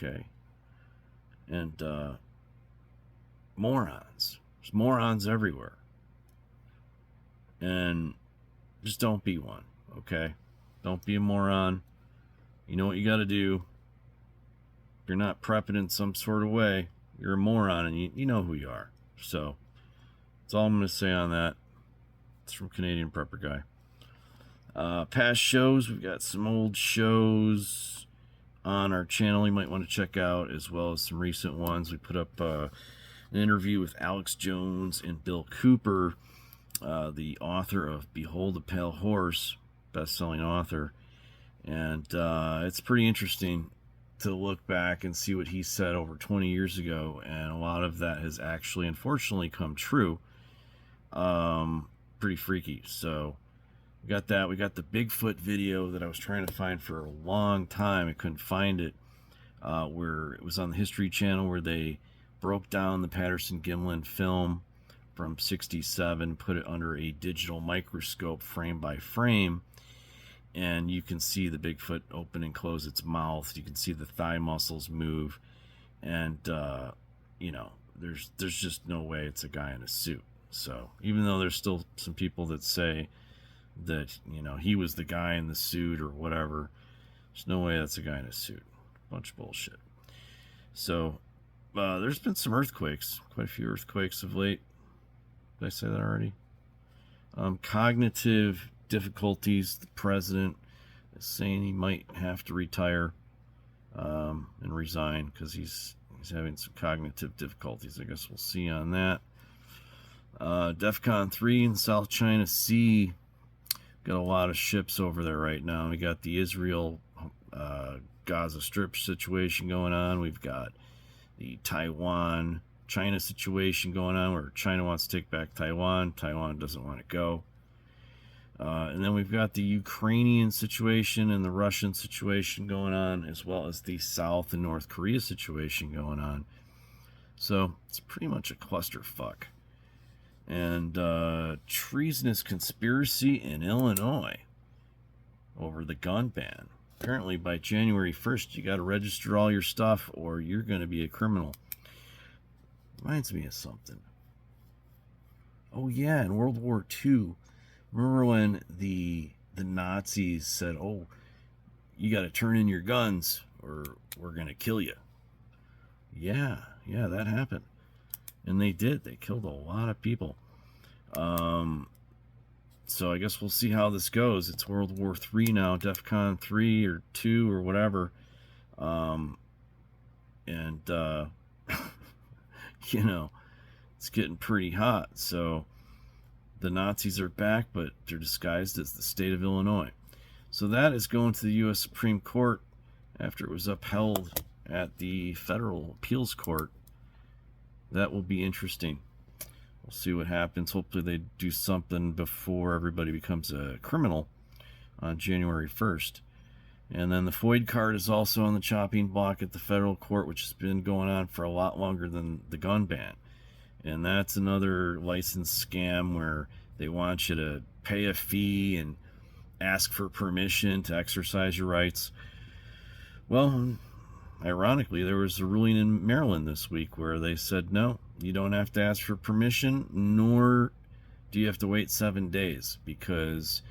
okay? And morons. There's morons everywhere. And just don't be one, okay? Don't be a moron. You know what you got to do. If you're not prepping in some sort of way, you're a moron, and you know who you are. So that's all I'm going to say on that. It's from Canadian Prepper Guy. Past shows, we've got some old shows on our channel you might want to check out, as well as some recent ones. We put up an interview with Alex Jones and Bill Cooper, the author of Behold a Pale Horse, best-selling author. And it's pretty interesting to look back and see what he said over 20 years ago, and a lot of that has actually, unfortunately, come true. Pretty freaky. So we got that. We got the Bigfoot video that I was trying to find for a long time. I couldn't find it. Where it was on the History Channel, where they broke down the Patterson-Gimlin film from '67, put it under a digital microscope frame by frame, and you can see the Bigfoot open and close its mouth. You can see the thigh muscles move, and you know, there's just no way it's a guy in a suit. So even though there's still some people that say that, you know, he was the guy in the suit or whatever, there's no way that's a guy in a suit. Bunch of bullshit. So there's been some earthquakes, quite a few earthquakes of late. Did I say that already? Cognitive difficulties. The president is saying he might have to retire and resign because he's having some cognitive difficulties. I guess we'll see on that. DEFCON 3 in South China Sea. Got a lot of ships over there right now. We got the Israel Gaza Strip situation going on. We've got the Taiwan China situation going on, where China wants to take back Taiwan. Taiwan doesn't want to go. And then we've got the Ukrainian situation and the Russian situation going on, as well as the South and North Korea situation going on. So it's pretty much a clusterfuck. And treasonous conspiracy in Illinois over the gun ban. Apparently by January 1st, you got to register all your stuff or you're going to be a criminal. Reminds me of something. Oh yeah, in World War II, remember when the Nazis said, oh, you got to turn in your guns or we're going to kill you. Yeah, that happened. And they did. They killed a lot of people. So I guess we'll see how this goes. It's World War III now, DEFCON 3 or 2 or whatever. And you know, it's getting pretty hot. So the Nazis are back, but they're disguised as the state of Illinois. So that is going to the U.S. Supreme Court after it was upheld at the Federal Appeals Court. That will be interesting. We'll see what happens. Hopefully they do something before everybody becomes a criminal on January 1st. And then the FOID card is also on the chopping block at the federal court, which has been going on for a lot longer than the gun ban. And that's another license scam where they want you to pay a fee and ask for permission to exercise your rights. Well, ironically, there was a ruling in Maryland this week where they said, no, you don't have to ask for permission, nor do you have to wait 7 days, because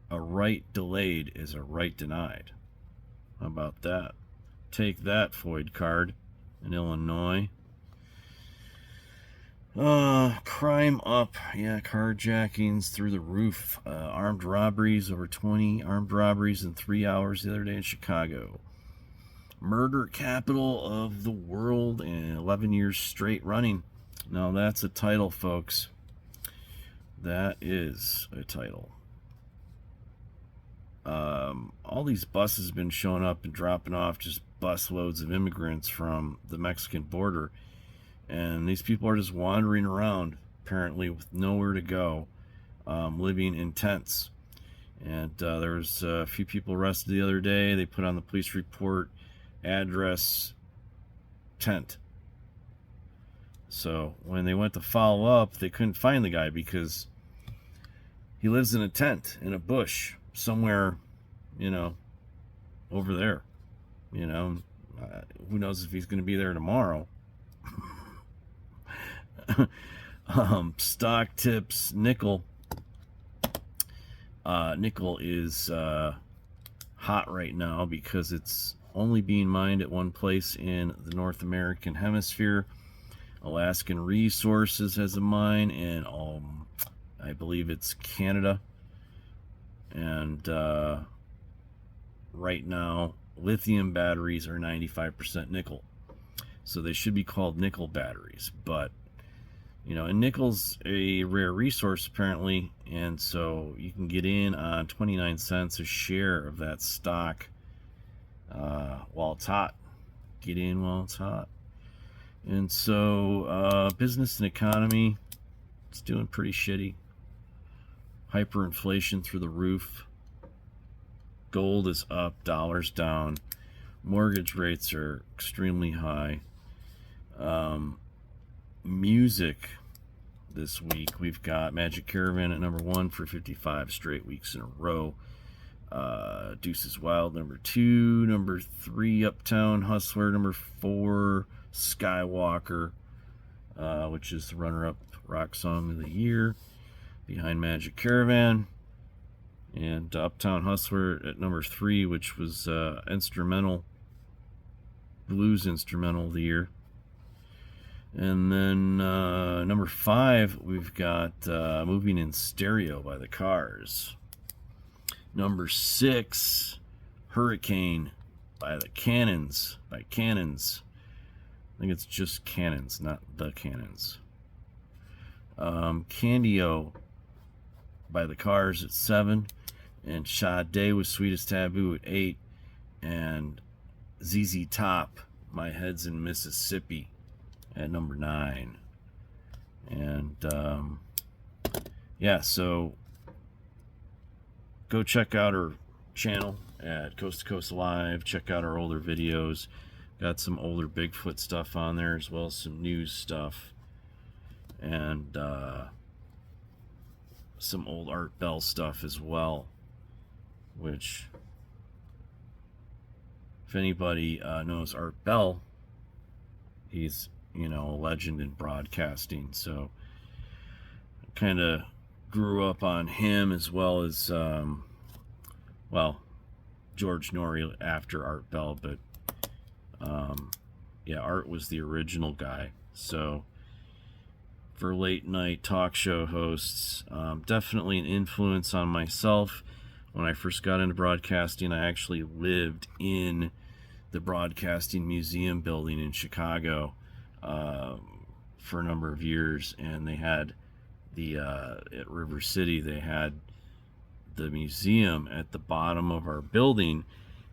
a right delayed is a right denied. How about that? Take that, FOID card in Illinois. Crime up. Yeah, carjackings through the roof. Armed robberies, over 20 armed robberies in 3 hours the other day in Chicago. Murder capital of the world in 11 years straight running. Now that's a title, folks. That is a title. All these buses have been showing up and dropping off just bus loads of immigrants from the Mexican border. And these people are just wandering around, apparently with nowhere to go, living in tents. And there was a few people arrested the other day. They put on the police report, address, tent. So when they went to follow up, they couldn't find the guy because he lives in a tent in a bush somewhere, you know, over there. You know, Who knows if he's going to be there tomorrow. Stock tips, nickel. Nickel is hot right now because it's only being mined at one place in the North American hemisphere. Alaskan Resources has a mine, and I believe it's Canada. And right now, lithium batteries are 95% nickel. So they should be called nickel batteries. But, you know, and nickel's a rare resource apparently, and so you can get in on 29 cents a share of that stock while it's hot. Get in while it's hot. And so business and economy, it's doing pretty shitty. Hyperinflation through the roof. Gold is up, dollars down. Mortgage rates are extremely high. Music this week, we've got Magic Caravan at number 1 for 55 straight weeks in a row. Deuces Wild, number 2. Number 3, Uptown Hustler. Number 4, Skywalker, which is the runner-up rock song of the year, behind Magic Caravan. And Uptown Hustler at number 3, which was instrumental, blues instrumental of the year. And then number 5, we've got Moving in Stereo by the Cars. Number 6, Hurricane by the Cannons. I think it's just Cannons, not the Cannons. Candio by the Cars at 7. And Sade with Sweetest Taboo at 8. And ZZ Top, My Head's in Mississippi, at number 9. And yeah, so go check out our channel at Coast to Coast Live. Check out our older videos. Got some older Bigfoot stuff on there, as well as some news stuff, and some old Art Bell stuff as well, which, if anybody knows Art Bell, he's, you know, a legend in broadcasting. So I kind of grew up on him, as well as well, George Norrie after Art Bell, but yeah, Art was the original guy. So for late night talk show hosts, definitely an influence on myself. When I first got into broadcasting, I actually lived in the Broadcasting Museum building in Chicago for a number of years, and they had the at River City, they had the museum at the bottom of our building.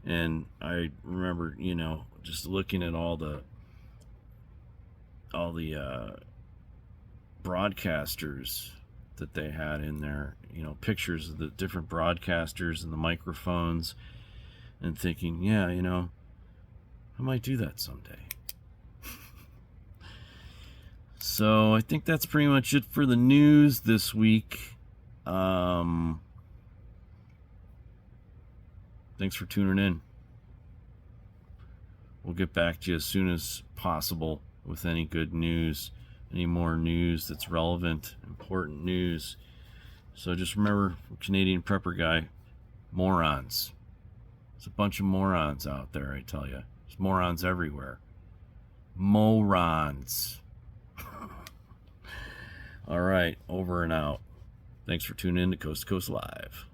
And I remember, you know, just looking at all the broadcasters that they had in there, you know, pictures of the different broadcasters and the microphones, and thinking, yeah, you know, I might do that someday. So I think that's pretty much it for the news this week. Thanks for tuning in. We'll get back to you as soon as possible with any good news, any more news that's relevant, important news. So just remember, Canadian Prepper Guy, morons. There's a bunch of morons out there, I tell you. There's morons everywhere. Morons. All right, over and out. Thanks for tuning in to Coast to Coast Live.